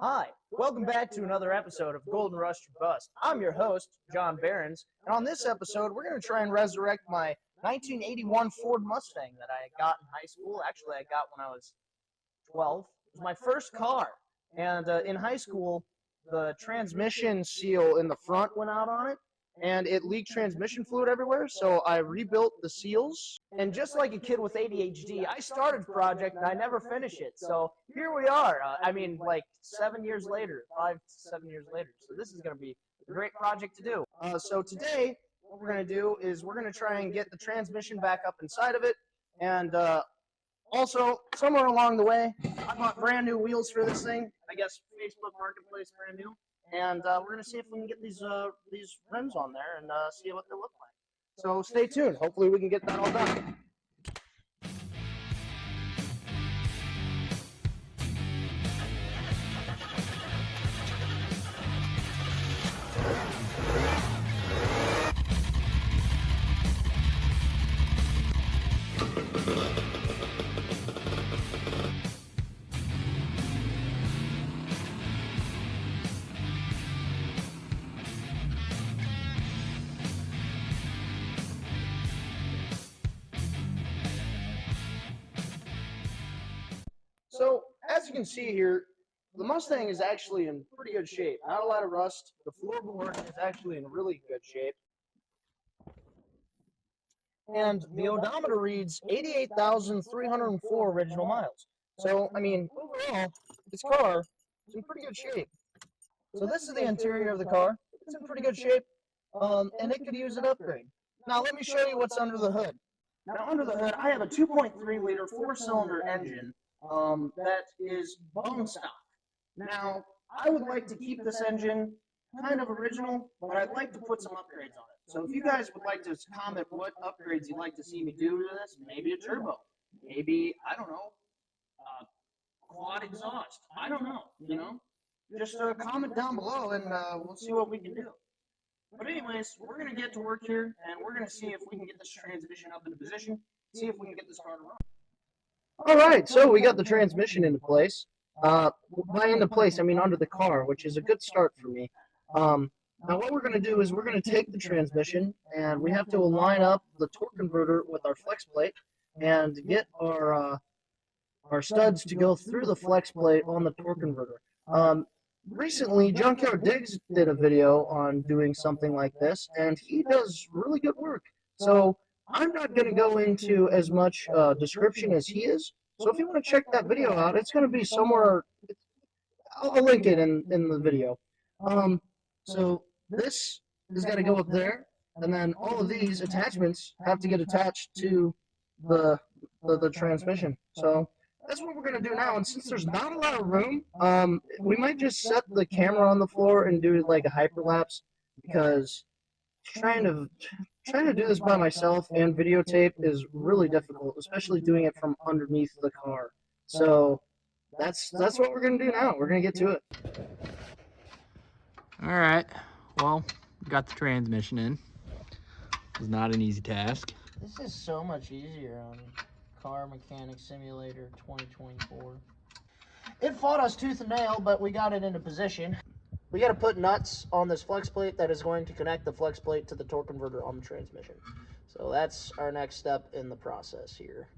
Hi, welcome back to another episode of Golden Rush or Bust. I'm your host, John Behrens, and on this episode, we're going to try and resurrect my 1981 Ford Mustang that I got in high school. Actually, I got when I was 12. It was my first car, and in high school, the transmission seal in the front went out on it, and it leaked transmission fluid everywhere, so I rebuilt the seals. And just like a kid with ADHD, I started the project and I never finished it. So here we are. Like 7 years later, 5 to 7 years later. So this is going to be a great project to do. So today, what we're going to do is we're going to try and get the transmission back up inside of it. And also, somewhere along the way, I bought brand new wheels for this thing. I guess Facebook Marketplace brand new. And we're going to see if we can get these rims on there and see what they look like. So stay tuned. Hopefully we can get that all done. So, as you can see here, the Mustang is actually in pretty good shape. Not a lot of rust. The floorboard is actually in really good shape. And the odometer reads 88,304 original miles. So, overall, this car is in pretty good shape. So this is the interior of the car. It's in pretty good shape, and it could use an upgrade. Now, let me show you what's under the hood. Now, under the hood, I have a 2.3-liter four-cylinder engine that is bone stock. Now, I would like to keep this engine kind of original, but I'd like to put some upgrades on it. So if you guys would like to comment what upgrades you'd like to see me do to this, maybe a turbo, maybe, I don't know, quad exhaust, I don't know, just comment down below and we'll see what we can do. But anyways, we're going to get to work here, and we're going to see if we can get this transmission up into position, see if we can get this car to run. All right, so we got the transmission into place. By into place, I mean under the car, which is a good start for me. Now what we're going to do is we're going to take the transmission, and we have to align up the torque converter with our flex plate and get our studs to go through the flex plate on the torque converter. Recently, Junkyard Diggs did a video on doing something like this, and he does really good work. So I'm not going to go into as much description as he is. So if you want to check that video out, it's going to be somewhere. I'll link it in the video. So this is going to go up there, and then all of these attachments have to get attached to the transmission. So that's what we're going to do now. And since there's not a lot of room, we might just set the camera on the floor and do like a hyperlapse, because trying to do this by myself and videotape is really difficult, especially doing it from underneath the car. So that's what we're going to do now. We're going to get to it. All right, well, got the transmission in. It was not an easy task. This is so much easier on Car Mechanic Simulator 2024. It fought us tooth and nail, but we got it into position. We got to put nuts on this flex plate that is going to connect the flex plate to the torque converter on the transmission. So that's our next step in the process here.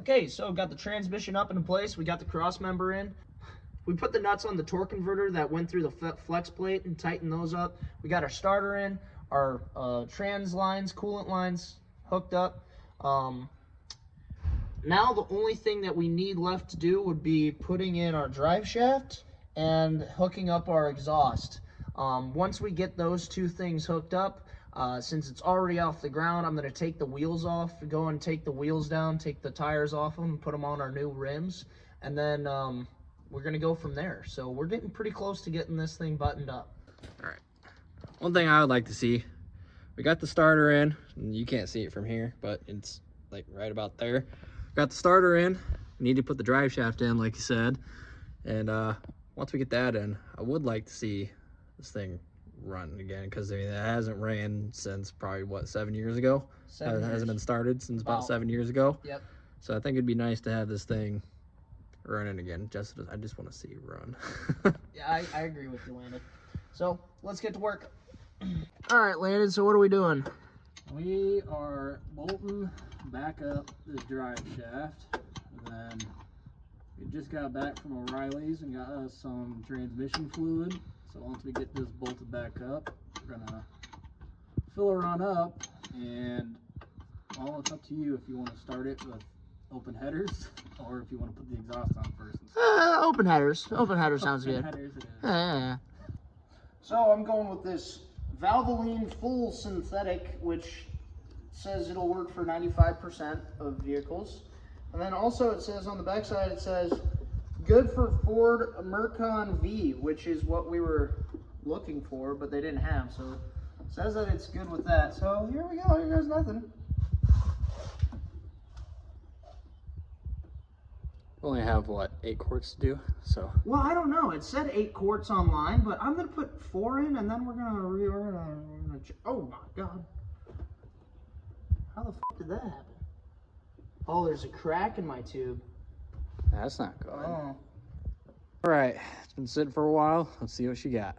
Okay, so got the transmission up into place. We got the cross member in. We put the nuts on the torque converter that went through the flex plate and tightened those up. We got our starter in, our trans lines, coolant lines hooked up. Now the only thing that we need left to do would be putting in our drive shaft and hooking up our exhaust. Once we get those two things hooked up, since it's already off the ground, I'm going to take the wheels off, go and take the wheels down, take the tires off them, put them on our new rims, and then we're going to go from there. So we're getting pretty close to getting this thing buttoned up. All right. One thing I would like to see, we got the starter in. You can't see it from here, but it's like right about there. Got the starter in. We need to put the drive shaft in, like you said. And once we get that in, I would like to see this thing run again, because it hasn't ran since probably, what, 7 years ago? It hasn't been started since about 7 years ago. Yep. So I think it'd be nice to have this thing running again. I just want to see you run. Yeah, I agree with you, Landon. So let's get to work. All right, Landon, so what are we doing? We are bolting back up this drive shaft. And then we just got back from O'Reilly's and got us some transmission fluid. So once we get this bolted back up, we're gonna fill her on up, and well, it's up to you if you want to start it with open headers or if you want to put the exhaust on first. Open headers. Open headers sounds Open good. headers it is. Yeah. So I'm going with this Valvoline full synthetic, which says it'll work for 95% of vehicles. And then also it says on the backside, it says good for Ford Mercon V, which is what we were looking for, but they didn't have. So it says that it's good with that. So here we go. Here goes nothing. Only have what, 8 quarts to do, so. Well, I don't know. It said 8 quarts online, but I'm gonna put 4 in, and then we're gonna oh my god! How the fuck did that happen? Oh, there's a crack in my tube. That's not good. Oh. All right, it's been sitting for a while. Let's see what she got.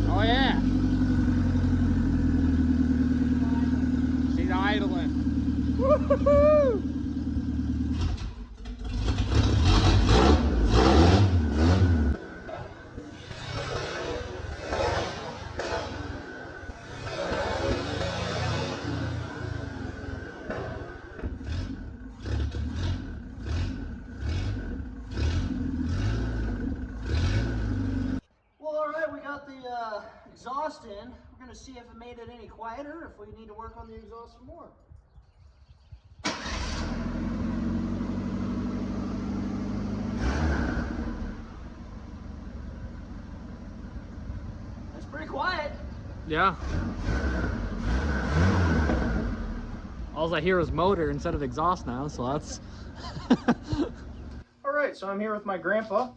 Oh yeah. She's idling. Woo-hoo-hoo! Exhaust in. We're going to see if it made it any quieter, if we need to work on the exhaust some more. That's pretty quiet. Yeah. All I hear is motor instead of exhaust now, so that's... All right, so I'm here with my grandpa.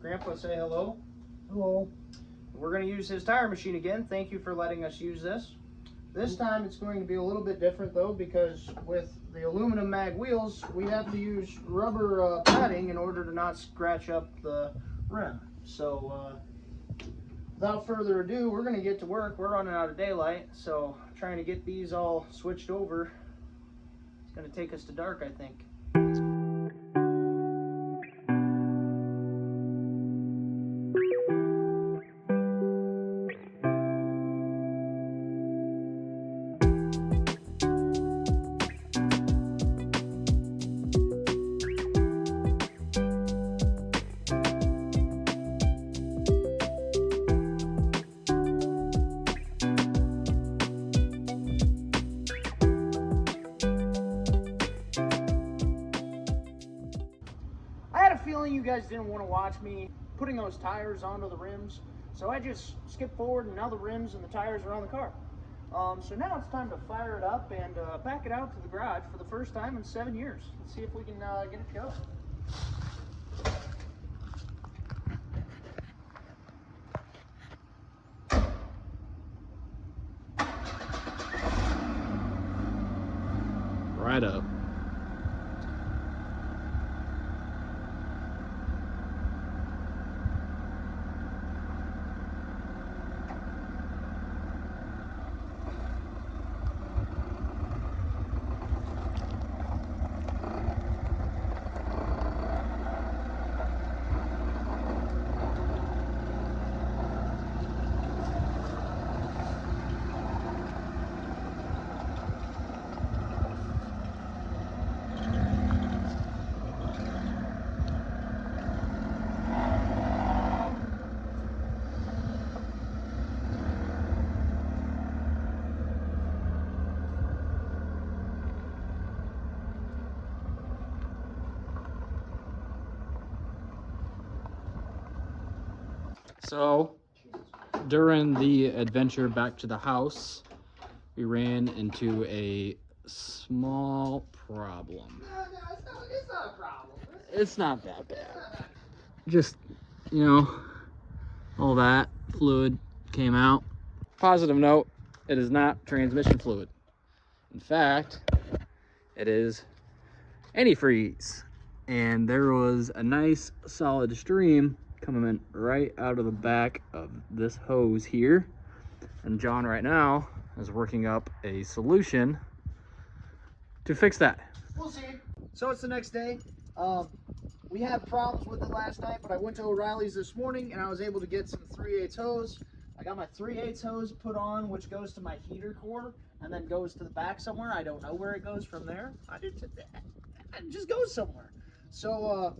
Grandpa, say hello. Hello. We're going to use his tire machine again. Thank you for letting us use this. This time it's going to be a little bit different though, because with the aluminum mag wheels, we have to use rubber padding in order to not scratch up the rim. So without further ado, we're going to get to work. We're running out of daylight, so trying to get these all switched over. It's going to take us to dark, I think. You guys didn't want to watch me putting those tires onto the rims, so I just skipped forward, and now the rims and the tires are on the car. So now it's time to fire it up and back it out to the garage for the first time in 7 years. Let's see if we can get it going. Right up. So, during the adventure back to the house, we ran into a small problem. No, it's not a problem. It's not that bad. Just, you know, all that fluid came out. Positive note, it is not transmission fluid. In fact, it is antifreeze. And there was a nice solid stream coming in right out of the back of this hose here. And John right now is working up a solution to fix that. We'll see. So it's the next day. We had problems with it last night, but I went to O'Reilly's this morning and I was able to get some 3/8 hose. I got my 3/8 hose put on, which goes to my heater core and then goes to the back somewhere. I don't know where it goes from there. It just goes somewhere. So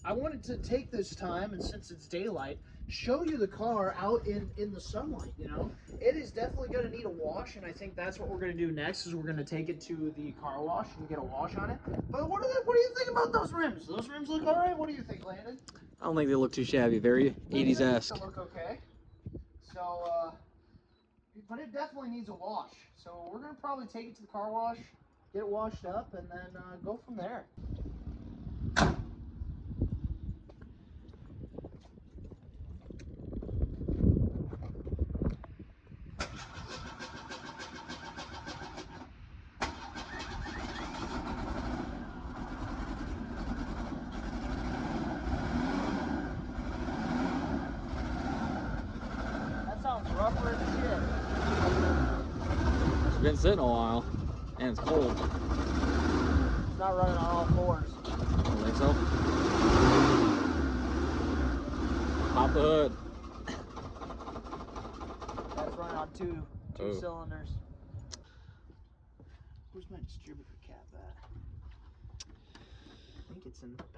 I wanted to take this time, and since it's daylight, show you the car out in the sunlight. You know, it is definitely going to need a wash, and I think that's what we're going to do next. Is we're going to take it to the car wash and get a wash on it. But what do you think about those rims? Do those rims look all right? What do you think, Landon? I don't think they look too shabby. Very 80s-esque. They look okay. So, but it definitely needs a wash. So we're going to probably take it to the car wash, get it washed up, and then go from there. Rougher as shit. It's been sitting a while, and it's cold. It's not running on all fours. Don't think so? Pop the hood. That's running on two Oh. cylinders. Where's my distributor cap at? I think it's in the back.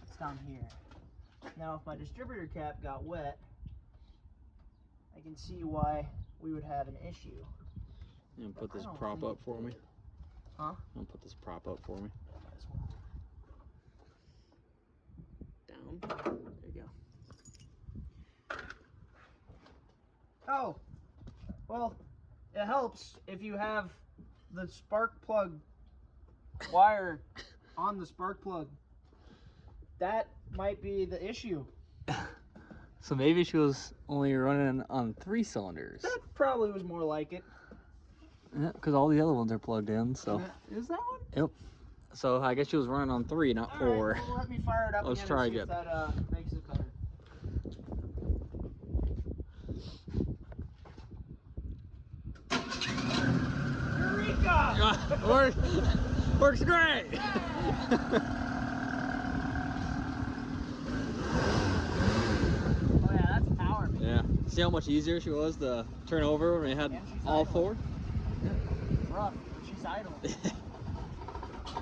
It's down here. Now, if my distributor cap got wet, I can see why we would have an issue. You gonna put this prop up for me? Huh? You gonna put this prop up for me? Down. There you go. Oh, well, it helps if you have the spark plug wire on the spark plug. That might be the issue. So maybe she was only running on 3 cylinders. That probably was more like it. Yeah, because all the other ones are plugged in, so. Is that one? Yep. So I guess she was running on 3, not 4. All right, well, let me fire it up Let's again try and see again. if that makes it better. Eureka! Works great! Oh yeah, that's power, man. Yeah. See how much easier she was to turn over when we had all idle. 4? It's rough, but she's idle.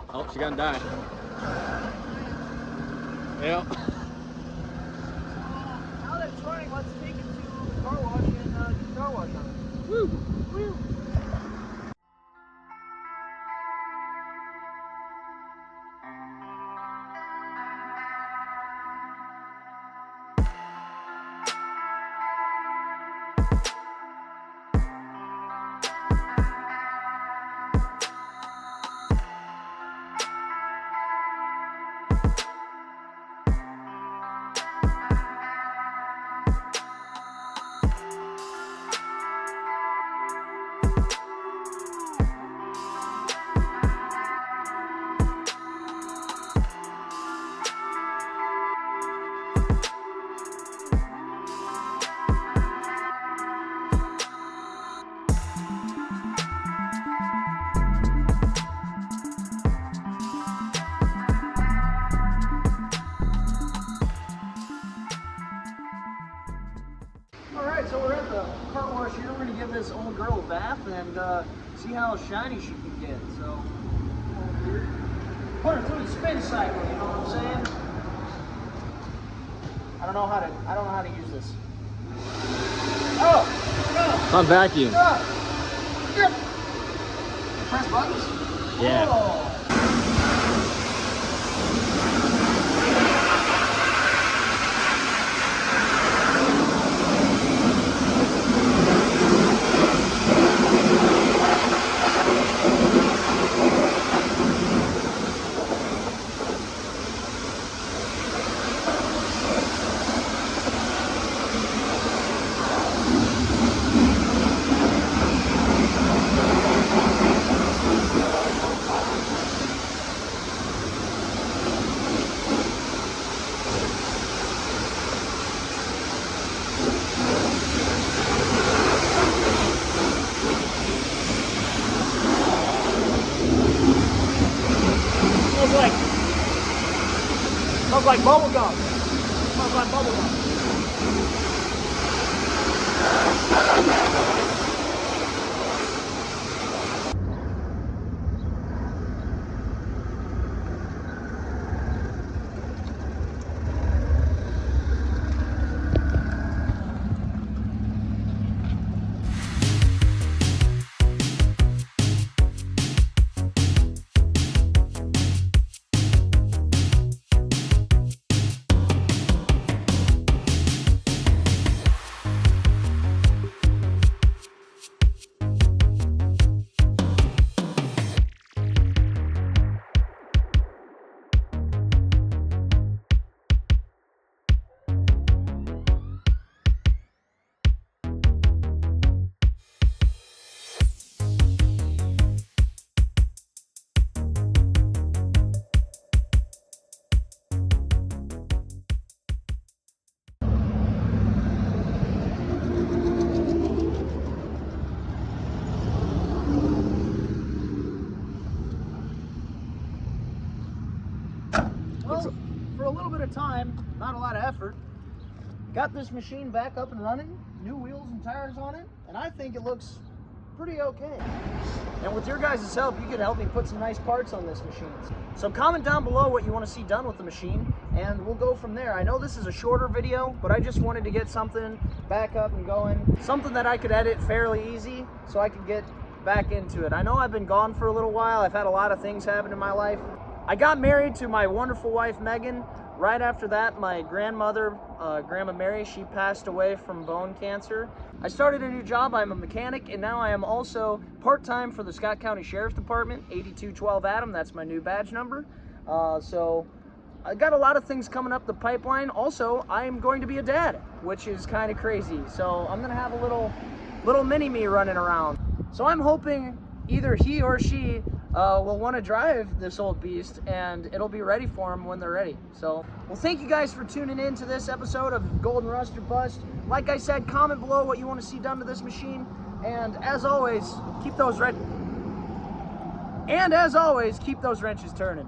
Oh, she gonna die. Yep. Now that it's running, let's take it to the car wash and get the car wash on it. Woo! Woo! Alright, so we're at the car wash here. We're going to give this old girl a bath and see how shiny she can get. So, put her through the spin cycle, you know what I'm saying? I don't know how to use this. Oh! It's on vacuum. Yep. Press buttons? Yeah. Oh. like bubble gum. It smells like bubble gum. Well, for a little bit of time, not a lot of effort, got this machine back up and running, new wheels and tires on it, and I think it looks pretty okay. And with your guys' help, you could help me put some nice parts on this machine. So comment down below what you want to see done with the machine, and we'll go from there. I know this is a shorter video, but I just wanted to get something back up and going, something that I could edit fairly easy so I could get back into it. I know I've been gone for a little while. I've had a lot of things happen in my life. I got married to my wonderful wife, Megan. Right after that, my grandmother, Grandma Mary, she passed away from bone cancer. I started a new job. I'm a mechanic, and now I am also part-time for the Scott County Sheriff's Department, 8212 Adam. That's my new badge number. So I got a lot of things coming up the pipeline. Also, I'm going to be a dad, which is kind of crazy. So I'm gonna have a little mini-me running around. So I'm hoping either he or she will want to drive this old beast, and it'll be ready for them when they're ready. So, well, thank you guys for tuning in to this episode of Golden Rust or Bust. Like I said, comment below what you want to see done to this machine, and as always, keep those wrenches turning.